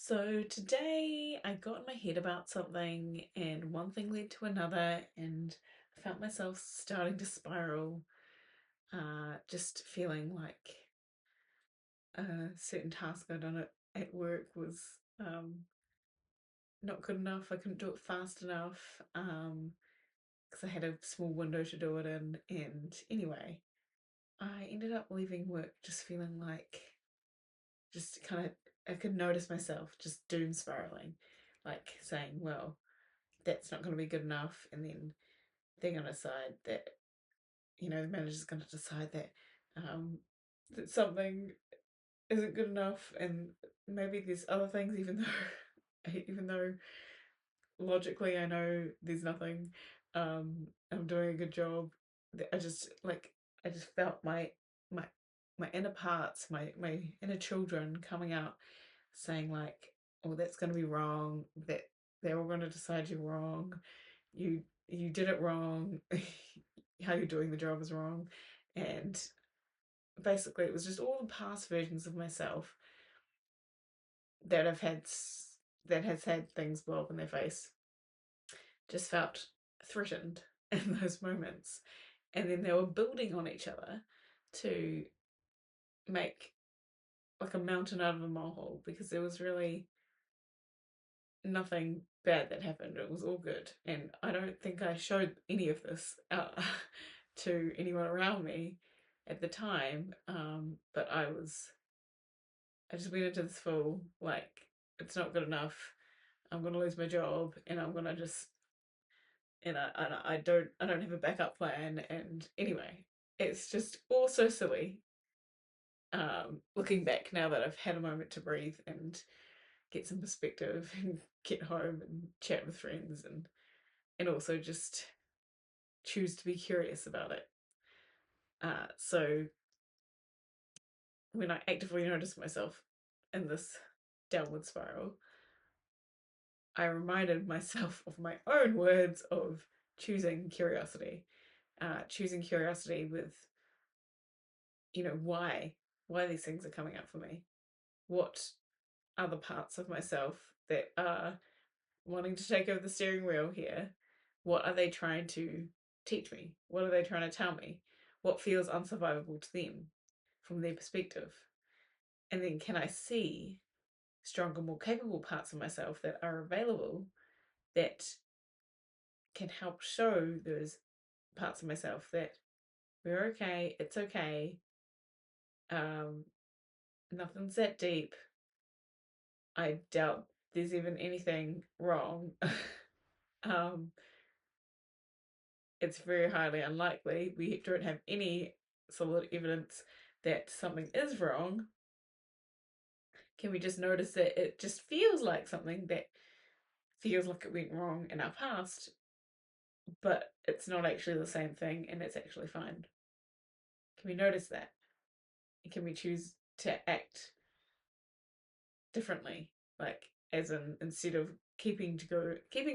So today I got in my head about something, and one thing led to another, and I felt myself starting to spiral, just feeling like a certain task I'd done at work was not good enough. I couldn't do it fast enough because I had a small window to do it in. And anyway, I ended up leaving work just feeling like just kind of I could notice myself just doom spiraling, like saying, well, that's not going to be good enough. And then they're going to decide that, the manager's going to decide um, that something isn't good enough. And maybe there's other things, even though, even though logically I know there's nothing, I'm doing a good job. I just like, I just felt my, my inner parts, my inner children coming out saying like, oh, that's going to be wrong, that they're all going to decide you're wrong, you did it wrong, how you're doing the job is wrong. And basically it was just all the past versions of myself that have had that has had things blow up in their face just felt threatened in those moments, and then they were building on each other to make like a mountain out of a molehill, because there was really nothing bad that happened. It was all good. And I don't think I showed any of this to anyone around me at the time. But I just went into this full, like, it's not good enough. I'm going to lose my job, and I'm going to just, I don't have a backup plan. And anyway, it's just all so silly. Looking back now that I've had a moment to breathe and get some perspective and get home and chat with friends, and also just choose to be curious about it. So when I actively noticed myself in this downward spiral, I reminded myself of my own words of choosing curiosity. Choosing curiosity with, why these things are coming up for me. What are the parts of myself that are wanting to take over the steering wheel here? What are they trying to teach me? What are they trying to tell me? What feels unsurvivable to them from their perspective? And then can I see stronger, more capable parts of myself that are available that can help show those parts of myself that we're okay, it's okay, um, nothing's that deep. I doubt there's even anything wrong. um, it's very highly unlikely. We don't have any solid evidence that something is wrong. Can we just notice that it just feels like something that feels like it went wrong in our past, but it's not actually the same thing and it's actually fine? Can we notice that? And can we choose to act differently? Like, as in, instead of keeping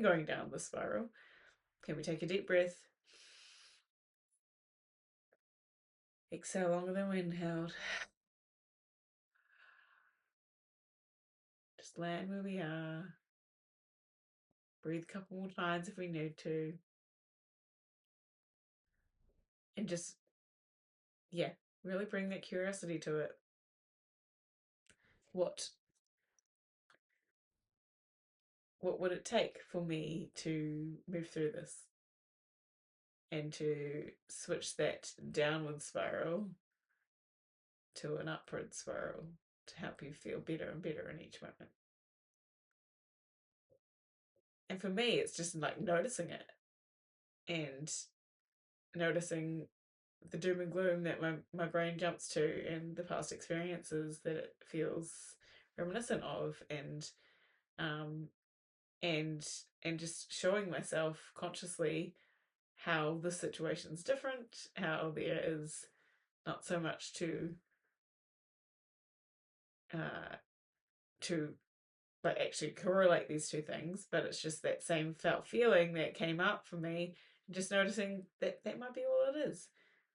going down the spiral, can we take a deep breath, exhale longer than we inhaled, just land where we are, breathe a couple more times if we need to, and just, yeah, really bring that curiosity to it. What what would it take for me to move through this and to switch that downward spiral to an upward spiral to help you feel better and better in each moment? And for me, it's just like noticing it and noticing the doom and gloom that my brain jumps to and the past experiences that it feels reminiscent of, um and and just showing myself consciously how the situation's different, how there is not so much uh to like actually correlate these two things, but it's just that same felt feeling that came up for me, and just noticing that that might be all it is,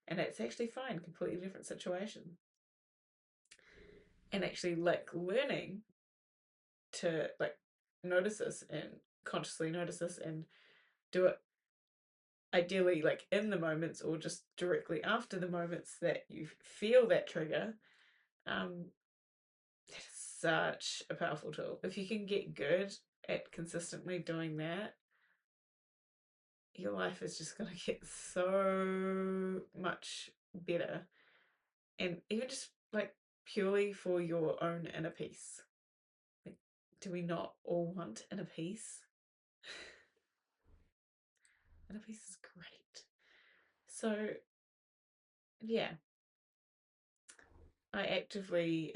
and it's actually fine, completely different situation. And actually like learning to like notice this and consciously notice this and do it ideally like in the moments or just directly after the moments that you feel that trigger. That is such a powerful tool. If you can get good at consistently doing that, your life is just going to get so much better. And even just like purely for your own inner peace. Like, do we not all want inner peace? Inner peace is great. So, yeah, I actively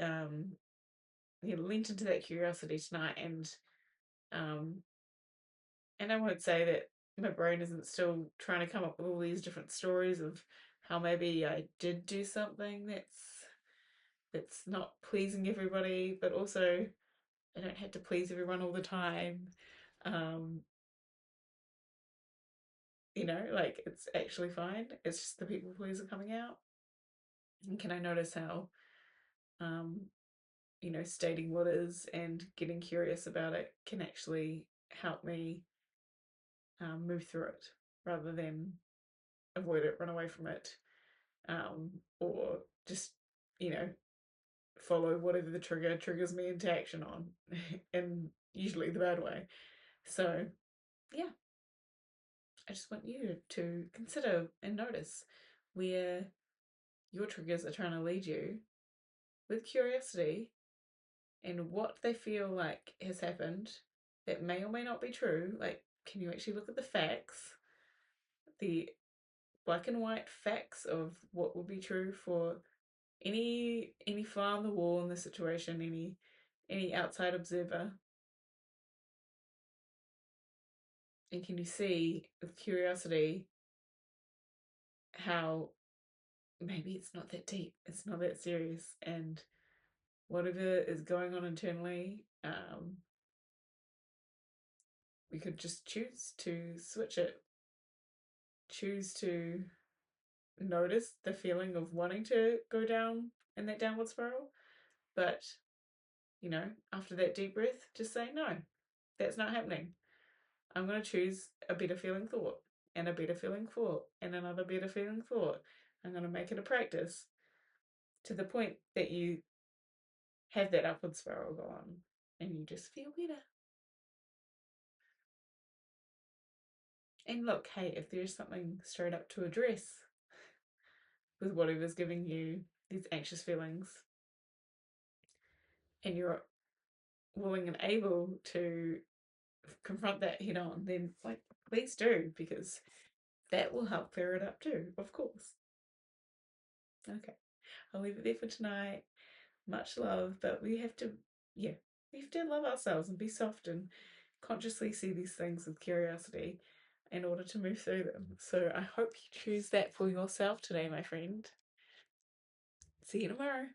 leaned into that curiosity tonight, um, and I won't say that my brain isn't still trying to come up with all these different stories of how maybe I did do something that's not pleasing everybody, but also I don't have to please everyone all the time. Um, like it's actually fine. It's just the people pleaser coming out. And can I notice how, um, stating what is and getting curious about it can actually help me move through it rather than avoid it, run away from it, or just, you know, follow whatever the trigger triggers me into action on, and usually the bad way. So, yeah, I just want you to consider and notice where your triggers are trying to lead you with curiosity and what they feel like has happened that may or may not be true. Like, can you actually look at the facts, the black and white facts of what would be true for any fly on the wall in the situation, any outside observer, and can you see with curiosity how maybe it's not that deep, it's not that serious, and whatever is going on internally, we could just choose to switch it, choose to notice the feeling of wanting to go down in that downward spiral, but after that deep breath, just say, no, that's not happening. I'm going to choose a better feeling thought and a better feeling thought and another better feeling thought. I'm going to make it a practice to the point that you have that upward spiral go on and you just feel better. And look, hey, if there's something straight up to address with whatever's giving you these anxious feelings and you're willing and able to confront that head on, then like please do, because that will help clear it up too, of course. Okay, I'll leave it there for tonight. Much love, but yeah, we have to love ourselves and be soft and consciously see these things with curiosity in order to move through them. So I hope you choose that for yourself today, my friend. See you tomorrow.